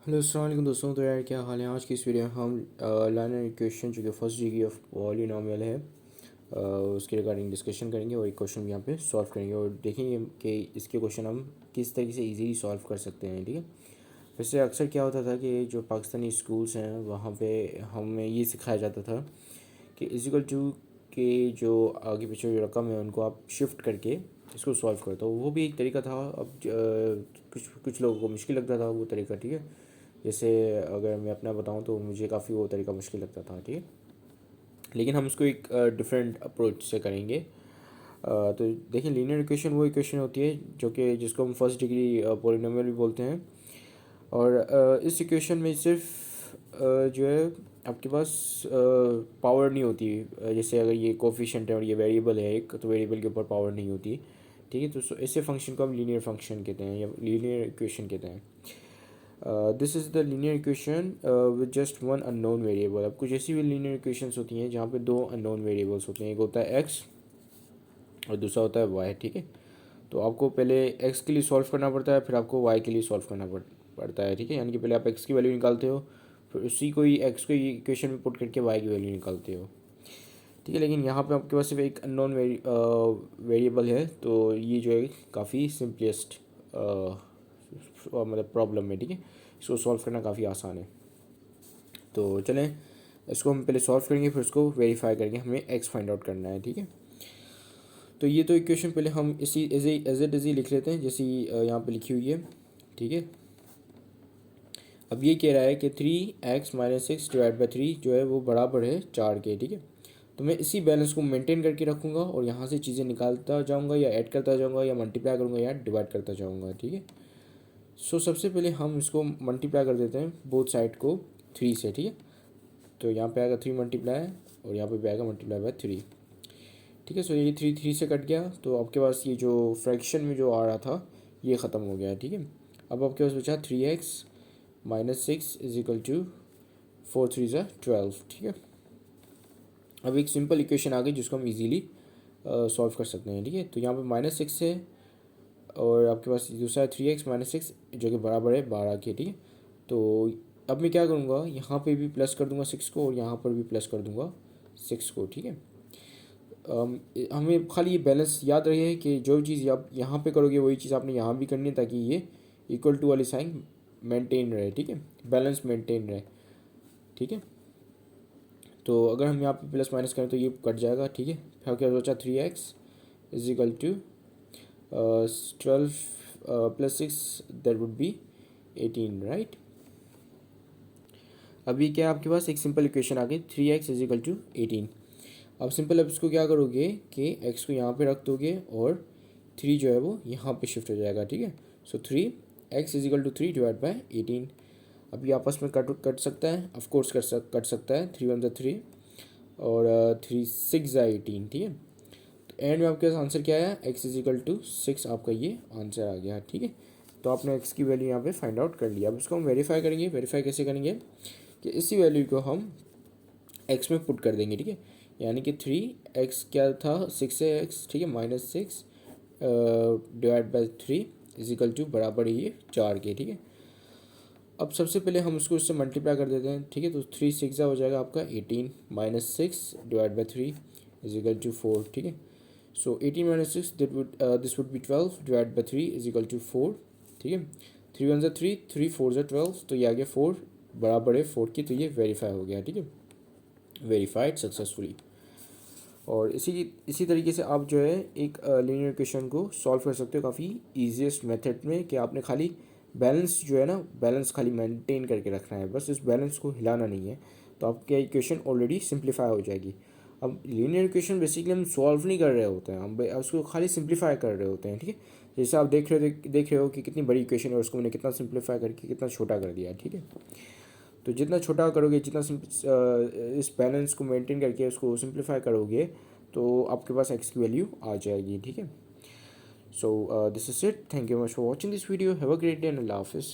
Hello अस्सलाम वालेकुम दोस्तों। तो यार क्या हाल है। आज की इस वीडियो में हम लाइनर इक्वेशन जो कि फर्स्ट डिग्री ऑफ पॉलिनॉमियल है उसके रिगार्डिंग डिस्कशन करेंगे और एक क्वेश्चन यहाँ पे सॉल्व करेंगे और देखेंगे कि इसके क्वेश्चन हम किस तरीके से इजीली सॉल्व कर सकते हैं। ठीक है। वैसे अक्सर क्या होता था कि जो पाकिस्तानी स्कूल्स हैं वहाँ पे हमें ये सिखाया जाता था कि इजिकल टू के जो आगे पीछे जो रकम है उनको आप शिफ्ट करके इसको सॉल्व करो। तो वो भी एक तरीका था। अब कुछ कुछ लोगों को मुश्किल लगता था वो तरीका। ठीक है। जैसे अगर मैं अपना बताऊं तो मुझे काफ़ी वो तरीका मुश्किल लगता था। ठीक है। लेकिन हम उसको एक डिफरेंट अप्रोच से करेंगे। तो देखिए लीनियर इक्वेशन वो इक्वेशन होती है जो कि जिसको हम फर्स्ट डिग्री पॉलिनोमियल भी बोलते हैं। और इस इक्वेशन में सिर्फ जो है आपके पास पावर नहीं होती। जैसे अगर ये कोफिशिएंट है और ये वेरिएबल है एक, तो वेरिएबल के ऊपर पावर नहीं होती। ठीक है। तो ऐसे फंक्शन को हम लीनियर फंक्शन कहते हैं या लीनियर इक्वेशन कहते हैं। This is the linear equation with just one unknown variable. अब कुछ ऐसी भी लीनियर इक्वेशंस होती हैं जहाँ पे दो अननोन वेरिएबल्स होते हैं। एक होता है एक्स और दूसरा होता है वाई। ठीक है। तो आपको पहले एक्स के लिए सॉल्व करना पड़ता है, फिर आपको वाई के लिए सॉल्व करना पड़ता है। ठीक है। यानी कि पहले आप एक्स की वैल्यू निकालते हो, फिर उसी को ही एक्स को इक्वेशन में पुट करके वाई की वैल्यू निकालते हो। ठीक है। लेकिन यहाँ पे आपके पास सिर्फ एक अननोन वेरिएबल है, तो ये जो है काफ़ी सिंपलेस्ट मतलब प्रॉब्लम है। ठीक है। इसको सॉल्व करना काफ़ी आसान है। तो चलें इसको हम पहले सॉल्व करेंगे, फिर उसको वेरीफाई करेंगे। हमें एक्स फाइंड आउट करना है। ठीक है। तो ये तो इक्वेशन पहले हम इसी एज इट इज़ ही लिख लेते हैं जैसी यहाँ पे लिखी हुई है। ठीक है। अब ये कह रहा है कि 3x-6 डिवाइड बाई 3 जो है वो बराबर है 4 के। ठीक है। तो मैं इसी बैलेंस को मेंटेन करके रखूँगा और यहाँ से चीज़ें निकालता जाऊँगा या ऐड करता जाऊँगा या मल्टीप्लाई करूँगा या डिवाइड करता जाऊँगा। ठीक है। सबसे पहले हम इसको मल्टीप्लाई कर देते हैं बोथ साइड को 3 से। ठीक है। तो यहाँ पे आएगा 3 मल्टीप्लाई और यहाँ पे भी आएगा मल्टीप्लाई बाय 3। ठीक है। ये 3 से कट गया, तो आपके पास ये जो फ्रैक्शन में जो आ रहा था ये ख़त्म हो गया है। ठीक है। अब आपके पास बचा 3x-6 इज इक्वल टू 4 3 = 12। ठीक है। अब एक सिंपल इक्वेशन आ गई जिसको हम इजीली सॉल्व कर सकते हैं। ठीक है। तो यहाँ पे -6 है और आपके पास दूसरा है 3x-6 जो कि बराबर है 12 के। ठीक है। तो अब मैं क्या करूँगा, यहाँ पे भी प्लस कर दूँगा 6 को और यहाँ पर भी प्लस कर दूँगा 6 को। ठीक है। हमें खाली ये बैलेंस याद रहे कि जो चीज़ आप यहाँ पे करोगे वही चीज़ आपने यहाँ भी करनी है, ताकि ये इक्वल टू वाली साइन मेंटेन रहे। ठीक है। बैलेंस मेंटेन रहे। ठीक है। तो अगर हम यहाँ पे प्लस माइनस करें तो ये कट जाएगा। ठीक है। फिर क्या सोचा 3x is equal to 12 + 6 that would be 18, right. अभी क्या आपके पास एक सिंपल इक्वेशन आ गई 3x इज इक्वल टू 18। अब सिंपल अब इसको क्या करोगे कि x को यहाँ पे रख दोगे और 3 जो है वो यहाँ पे शिफ्ट हो जाएगा। ठीक है। 3x is equal to 3 divide by 18। अब ये आपस में कट सकता है, ऑफकोर्स कट सकता है। 3 1 = 3 और 3 6 = 18। ठीक है। तो एंड में आपके पास आंसर क्या आया, x इज इक्वल टू 6 आपका ये आंसर आ गया। ठीक है। तो आपने x की वैल्यू यहाँ पे फाइंड आउट कर लिया। अब इसको हम वेरीफाई करेंगे। वेरीफाई कैसे करेंगे कि इसी वैल्यू को हम x में पुट कर देंगे। ठीक है। यानी कि 3x क्या था 6 है x। ठीक है। -6 divide by 3 is equal to बराबर ही 4 के। ठीक है। अब सबसे पहले हम उसको उससे मल्टीप्लाई कर देते हैं। ठीक है। तो 3 6 हो जाएगा आपका 18 -6 divide by 3 is equal to 4। ठीक है। 18 - 6 this would be 12 divide by 3 is equal to 4। ठीक है। 3 1 = 3, 3 4 = 12, तो ये आ गया 4 बराबर है 4 की। तो ये वेरीफाई हो गया। ठीक है। Verified successfully. और इसी तरीके से आप जो है एक लीनियर इक्वेशन को सॉल्व कर सकते हो काफ़ी ईजीएस्ट मेथड में, कि आपने खाली बैलेंस जो है ना, बैलेंस खाली मेंटेन करके रखना है, बस इस बैलेंस को हिलाना नहीं है। तो आपकी इक्वेशन ऑलरेडी सिंप्लीफाई हो जाएगी। अब लीनियर इक्वेशन बेसिकली हम सॉल्व नहीं कर रहे होते हैं, हम उसको खाली सिंप्लीफाई कर रहे होते हैं। ठीक है। जैसे आप देख रहे हो कि कितनी बड़ी इक्वेशन है और उसको मैंने कितना सिंप्लीफाई करके कितना छोटा कर दिया। ठीक है। तो जितना छोटा करोगे, जितना इस बैलेंस को मेंटेन करके उसको सिंप्लीफाई करोगे, तो आपके पास एक्स की वैल्यू आ जाएगी। ठीक है। So this is it. Thank you much for watching this video. Have a great day and अल्लाह हाफिज़।